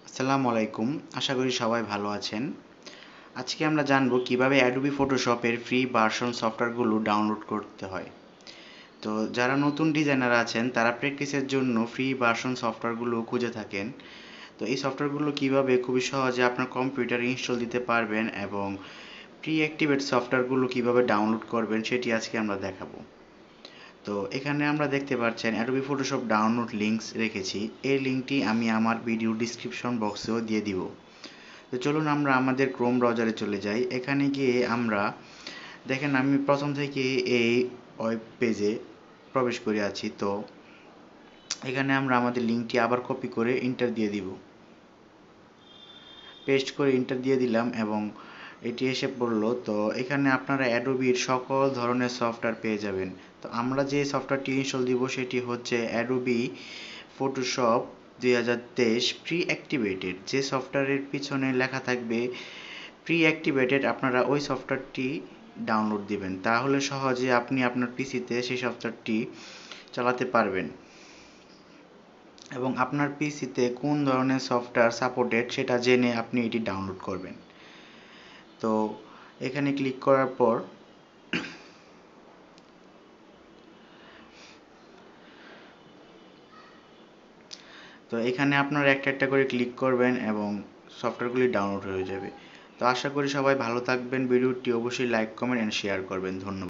আসসালামু আলাইকুম। আশা করি সবাই ভালো আছেন। আজকে আমরা জানবো কিভাবে অ্যাডোবি ফটোশপের ফ্রি ভার্সন সফটওয়্যারগুলো ডাউনলোড করতে হয়। তো যারা নতুন ডিজাইনার আছেন তারা প্র্যাকটিসের জন্য ফ্রি ভার্সন সফটওয়্যারগুলো খুঁজে থাকেন। তো এই সফটওয়্যারগুলো কিভাবে খুবই সহজে আপনার কম্পিউটারে ইনস্টল দিতে পারবেন এবং প্রি অ্যাক্টিভেট সফটওয়্যারগুলো কিভাবে ডাউনলোড করবেন সেটি আজকে আমরা দেখাবো। তো এখানে আমরা দেখতে পাচ্ছেন অ্যাডোবি ফটোশপ ডাউনলোড লিঙ্কস রেখেছি। এই লিঙ্কটি আমি আমার ভিডিও ডিসক্রিপশন বক্সেও দিয়ে দিব। তো চলুন আমরা আমাদের ক্রোম ব্রাউজারে চলে যাই। এখানে গিয়ে আমরা দেখেন আমি প্রথম থেকে এই ওয়েব পেজে প্রবেশ করে আছি। তো এখানে আমরা আমাদের লিঙ্কটি আবার কপি করে এন্টার দিয়ে দিব, পেস্ট করে এন্টার দিয়ে দিলাম এবং এটি এসে পড়লো। তো এখানে আপনারা অ্যাডোবির সকল ধরনের সফটওয়্যার পেয়ে যাবেন। তো আমরা যে সফটওয়্যারটি ইনস্টল দিব সেটি হচ্ছে অ্যাডোবি ফটোশপ 2023 প্রি অ্যাক্টিভেটেড। যে সফটওয়্যারের পিছনে লেখা থাকবে প্রি অ্যাক্টিভেটেড, আপনারা ওই সফটওয়্যারটি ডাউনলোড দিবেন, তাহলে সহজে আপনি আপনার পিসিতে সেই সফটওয়্যারটি চালাতে পারবেন এবং আপনার পিসিতে কোন ধরনের সফটওয়্যার সাপোর্টেড সেটা জেনে আপনি এটি ডাউনলোড করবেন। তো এখানে ক্লিক করার পর এখানে আপনারা একটা একটা করে ক্লিক করবেন এবং সফটওয়্যারগুলি ডাউনলোড হয়ে যাবে। তো আশা করি সবাই ভালো থাকবেন। ভিডিওটি অবশ্যই লাইক, কমেন্ট এন্ড শেয়ার করবেন। ধন্যবাদ।